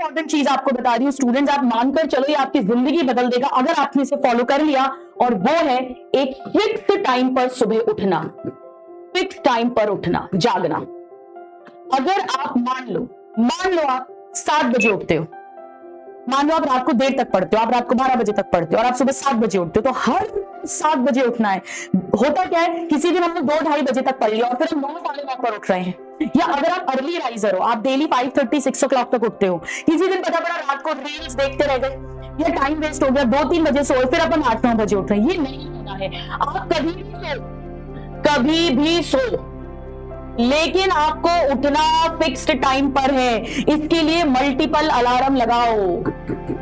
Important चीज आपको बता रही हूँ स्टूडेंट्स, आप मानकर चलो ये आपकी जिंदगी बदल देगा अगर आपने इसे फॉलो कर लिया, और वो है एक फिक्स टाइम पर सुबह उठना, फिक्स टाइम पर उठना, जागना। अगर आप मान लो आप 7 बजे उठते हो, मान लो आप रात को देर तक पढ़ते हो, आप रात को 12 बजे तक पढ़ते हो और आप सुबह 7 बजे उठते हो, तो हर 7 बजे उठना है। होता क्या है, किसी दिन हमने 2-2:30 बजे तक पढ़ लिया और फिर हम 9-9:15 पर उठ रहे हैं। या अगर आप अर्ली राइजर हो, आप डेली 5:30-6 o'clock तक उठते हो, किसी दिन पता पड़ा रात को रील्स देखते रह गए या टाइम वेस्ट हो गया, 2-3 बजे सोए, फिर अपन 8-9 बजे उठ रहे हैं। ये नहीं होना है। आप कभी भी सो, लेकिन आपको उठना फिक्स्ड टाइम पर है। इसके लिए मल्टीपल अलार्म लगाओ,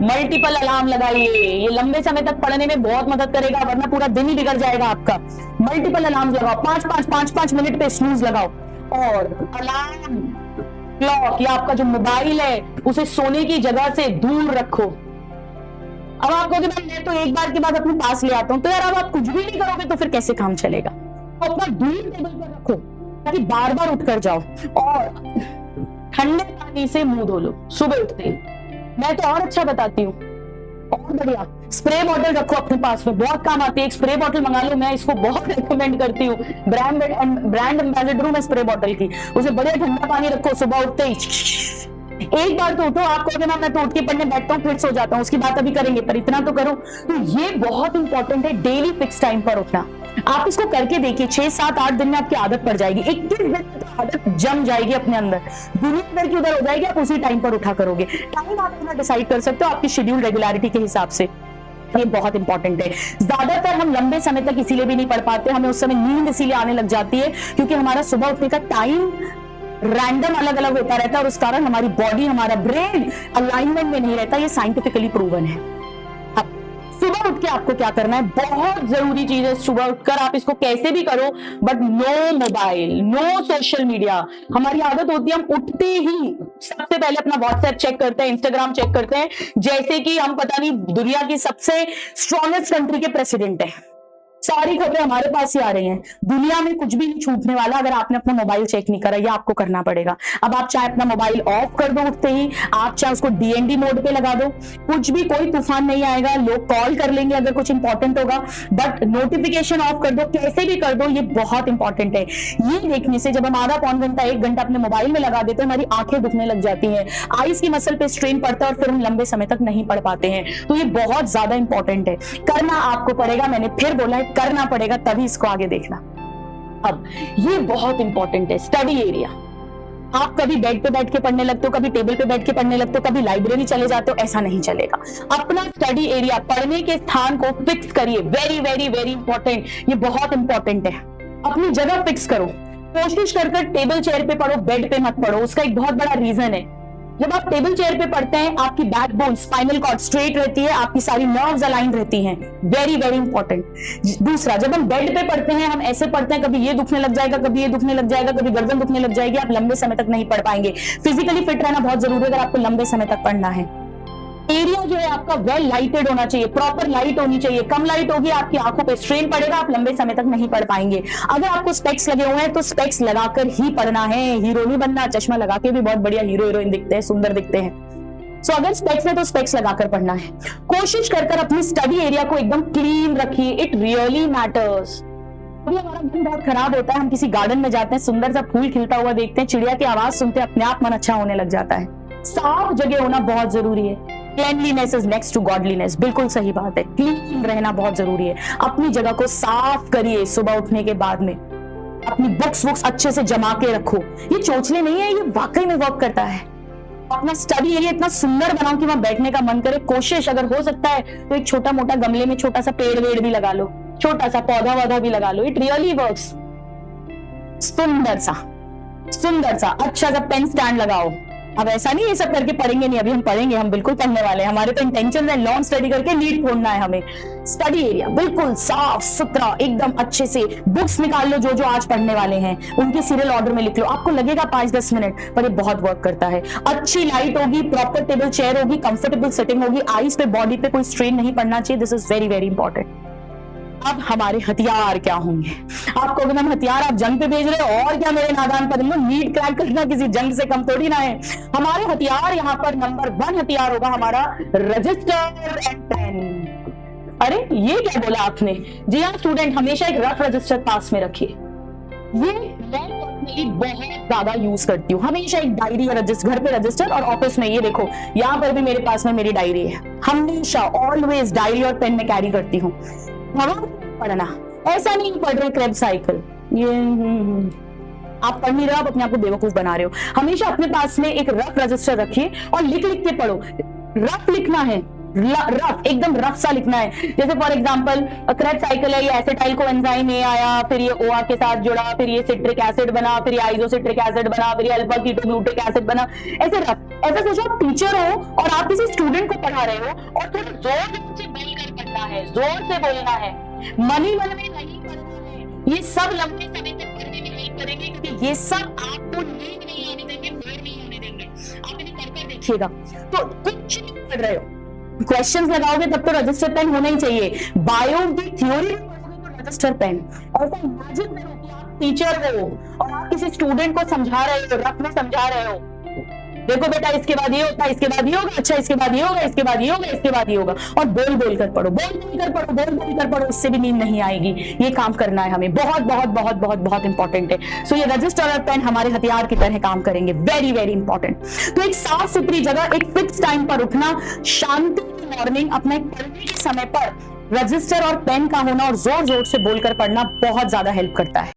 मल्टीपल अलार्म लगाइए। ये लंबे समय तक पढ़ने में बहुत मदद करेगा, वरना पूरा दिन ही बिगड़ जाएगा आपका। मल्टीपल अलार्म लगाओ, 5-5 मिनट पे स्नूज लगाओ। और अलार्म क्लॉक या आपका जो मोबाइल है उसे सोने की जगह से दूर रखो। अब आप कहोगे भाई मैं तो एक बार के बाद अपने पास ले आता हूं, तो यार अब आप कुछ भी नहीं करोगे तो फिर कैसे काम चलेगा। तो अपना दूर टेबल पर रखो ताकि बार बार उठकर जाओ, और ठंडे पानी से मुंह धो लो सुबह उठते ही। मैं तो और अच्छा बताती हूँ, और बढ़िया, स्प्रे बॉटल रखो अपने पास में, बहुत काम आती है। एक स्प्रे बॉटल मंगा लो, मैं इसको बहुत रिकमेंड करती हूँ, ब्रांड एम्बेसडर हूं मैं स्प्रे बॉटल की। उसे बढ़िया ठंडा पानी रखो, सुबह उठते ही एक बार तो उठो। आप कहोगे ना मैं तो उठ के पढ़ने बैठता हूँ फिर सो जाता हूँ, उसकी बात अभी करेंगे, पर इतना तो करो। तो ये बहुत इंपॉर्टेंट है, डेली फिक्स टाइम पर उठना। आप इसको करके देखिए, 6-7-8 दिन में आपकी आदत पड़ जाएगी, 21 दिन में तो आदत जम जाएगी अपने अंदर, दुनिया इधर की उधर हो जाएगी। आप उसी टाइम पर उठा करोगे। टाइम आप अपना डिसाइड कर सकते हो आपकी शेड्यूल रेगुलरिटी के हिसाब से। ये बहुत इंपॉर्टेंट है। ज्यादातर हम लंबे समय तक इसीलिए भी नहीं पढ़ पाते, हमें उस समय नींद इसीलिए आने लग जाती है क्योंकि हमारा सुबह उठने का टाइम रैंडम अलग अलग होता रहता है, और उस कारण हमारी बॉडी, हमारा ब्रेन अलाइनमेंट में नहीं रहता। ये साइंटिफिकली प्रूवन है। अब सुबह उठ के आपको क्या करना है, बहुत जरूरी चीज है। सुबह उठकर आप इसको कैसे भी करो, but no mobile, no social media. हमारी आदत होती है हम उठते ही सबसे पहले अपना व्हाट्सएप चेक करते हैं, इंस्टाग्राम चेक करते हैं, जैसे कि हम पता नहीं दुनिया की सबसे स्ट्रॉन्गेस्ट कंट्री के प्रेसिडेंट है। सारी खबरें हमारे पास ही आ रही हैं। दुनिया में कुछ भी नहीं छूटने वाला अगर आपने अपना मोबाइल चेक नहीं करा, ये आपको करना पड़ेगा। अब आप चाहे अपना मोबाइल ऑफ कर दो उठते ही, आप चाहे उसको डीएनडी मोड पे लगा दो, कुछ भी, कोई तूफान नहीं आएगा। लोग कॉल कर लेंगे अगर कुछ इंपॉर्टेंट होगा, बट नोटिफिकेशन ऑफ कर दो, कैसे भी कर दो। ये बहुत इंपॉर्टेंट है। ये देखने से जब हम आधा पौन घंटा 1 घंटा अपने मोबाइल में लगा देते हैं, हमारी आंखें दुखने लग जाती हैं, आईज की मसल पे स्ट्रेन पड़ता है और फिर हम लंबे समय तक नहीं पढ़ पाते हैं। तो ये बहुत ज्यादा इंपॉर्टेंट है, करना आपको पड़ेगा। मैंने फिर बोला है करना पड़ेगा, तभी इसको आगे देखना। अब ये बहुत इंपॉर्टेंट है, स्टडी एरिया। आप कभी बेड पे बैठ के पढ़ने लगते हो, कभी टेबल पे बैठ के पढ़ने लगते हो, कभी लाइब्रेरी चले जाते हो, ऐसा नहीं चलेगा। अपना स्टडी एरिया, पढ़ने के स्थान को फिक्स करिए। वेरी वेरी वेरी इंपॉर्टेंट, ये बहुत इंपॉर्टेंट है। अपनी जगह फिक्स करो। कोशिश कर टेबल चेयर पे पढ़ो, बेड पे मत पढ़ो। उसका एक बहुत बड़ा रीजन है, जब आप टेबल चेयर पे पढ़ते हैं आपकी बैकबोन, स्पाइनल कॉर्ड स्ट्रेट रहती है, आपकी सारी नर्व्स अलाइन रहती हैं। Very very important. दूसरा, जब हम बेड पे पढ़ते हैं, हम ऐसे पढ़ते हैं, कभी ये दुखने लग जाएगा, कभी ये दुखने लग जाएगा, कभी गर्दन दुखने लग जाएगी, आप लंबे समय तक नहीं पढ़ पाएंगे। फिजिकली फिट रहना बहुत जरूरी है अगर आपको लंबे समय तक पढ़ना है। एरिया जो है आपका वेल लाइटेड होना चाहिए, प्रॉपर लाइट होनी चाहिए। कम लाइट होगी आपकी आंखों पे स्ट्रेन पड़ेगा, आप लंबे समय तक नहीं पढ़ पाएंगे। अगर आपको स्पेक्स लगे हुए हैं तो स्पेक्स लगाकर ही पढ़ना है, हीरो नहीं बनना। चश्मा लगा के भी बहुत बढ़िया हीरो हीरोइन दिखते हैं, सुंदर दिखते हैं। सो अगर स्पेक्स है तो स्पेक्स लगाकर पढ़ना है। कोशिश कर अपनी स्टडी एरिया को एकदम क्लीन रखिए, इट रियली मैटर्स। अभी हमारा मन बहुत खराब होता है, हम किसी गार्डन में जाते हैं, सुंदर सा फूल खिलता हुआ देखते हैं, चिड़िया की आवाज सुनते हैं, अपने आप मन अच्छा होने लग जाता है। साफ जगह होना बहुत जरूरी है। Cleanliness is next to godliness, बिल्कुल सही बात है। क्लीन रहना बहुत जरूरी है। अपनी जगह को साफ करिए सुबह उठने के बाद में। अपनी बुक्स अच्छे से जमा के रखो। ये चोचले नहीं है, ये वाकई में वर्क करता है। अपना स्टडी एरिया इतना सुंदर बनाओ कि वहां बैठने का मन करे। कोशिश अगर हो सकता है तो एक छोटा मोटा गमले में छोटा सा पेड़ वेड़ भी लगा लो, छोटा सा पौधा वौधा भी लगा लो। It really works. सुंदर सा अच्छा सा पेन स्टैंड लगाओ। अब ऐसा नहीं ये सब करके पढ़ेंगे नहीं, अभी हम पढ़ेंगे, हम बिल्कुल पढ़ने वाले हैं। हमारे तो इंटेंशन है लॉन्ग स्टडी करके लीड फोड़ना है हमें। स्टडी एरिया बिल्कुल साफ सुथरा, एकदम अच्छे से। बुक्स निकाल लो जो आज पढ़ने वाले हैं, उनके सीरियल ऑर्डर में लिख लो। आपको लगेगा 5-10 मिनट, पर ये बहुत वर्क करता है। अच्छी लाइट होगी, प्रॉपर टेबल चेयर होगी, कंफर्टेबल सिटिंग होगी, आईज पे, बॉडी पे कोई स्ट्रेन नहीं पड़ना चाहिए। This is very very important. अब हमारे हथियार क्या होंगे? आपको अगर हम हथियार आप जंग पे भेज रहे हो, और क्या मेरे नादान परिंदों, नीट क्रैक करना किसी जंग से कम थोड़ी ना है। हमारे हथियार यहाँ पर नंबर 1 हथियार होगा हमारा रजिस्टर एंड पेन। अरे ये क्या बोला आपने? जी हाँ स्टूडेंट, हमेशा एक रफ रजिस्टर पास में रखिए। ये मैं पर्सनली बहुत ज्यादा यूज करती हूँ, हमेशा एक डायरी और रजिस्टर, घर पे रजिस्टर और ऑफिस में। ये देखो यहाँ पर भी मेरे पास में मेरी डायरी है, हमेशा ऑलवेज डायरी और पेन में कैरी करती हूँ। पढ़ना ऐसा नहीं पढ़ रहे क्रेब साइकिल, ये आप पढ़ नहीं रहे, आप अपने आप को बेवकूफ बना रहे हो। हमेशा अपने पास में एक रफ रजिस्टर रखिए और लिख लिख के पढ़ो। रफ लिखना है, रफ एकदम रफ सा लिखना है। जैसे फॉर एग्जांपल क्रेब साइकिल है, ये एसिटाइल को एंजाइम ए आया, फिर ये OR के साथ जुड़ा, फिर ये सिट्रिक एसिड बना, फिर ये आइसोसिट्रिक एसिड बना, फिर ये अल्फा कीटोग्लूटिक एसिड बना। ऐसे रफ, ऐसा सोचो आप टीचर हो और आप किसी स्टूडेंट को पढ़ा रहे हो और थोड़ा जोर से बोलकर पढ़ना है, जोर से बोलना है, मनी मन में नहीं पढ़ना है। ये सब लंबे समय तक पढ़ने में हेल्प करेंगे, क्योंकि ये सब आपको नींद नहीं आने देंगे, बोर नहीं होने देंगे। आप इन्हें कर देखिएगा। तो कुछ नहीं पढ़ रहे हो, क्वेश्चंस लगाओगे तब तो रजिस्टर पेन होना ही चाहिए। बायो की थ्योरी तो रजिस्टर पेन। ऐसा इमेजिन करो कि आप टीचर हो और आप किसी स्टूडेंट को समझा रहे हो, रफ में समझा रहे हो, देखो बेटा इसके बाद ये होता है, इसके बाद ये होगा, अच्छा इसके बाद ये होगा, इसके बाद ये होगा, इसके बाद ये होगा, और बोल बोल कर पढ़ो, बोल बोल कर पढ़ो, बोल बोल कर पढ़ो। इससे भी नींद नहीं आएगी। ये काम करना है हमें, बहुत बहुत बहुत बहुत बहुत इंपॉर्टेंट है। सो ये रजिस्टर और पेन हमारे हथियार की तरह काम करेंगे, वेरी वेरी इंपॉर्टेंट। तो एक साफ सुथरी जगह, एक फिक्स टाइम पर उठना, शांति की मॉर्निंग, अपने पढ़ने के समय पर रजिस्टर और पेन का होना और जोर जोर से बोलकर पढ़ना बहुत ज्यादा हेल्प करता है।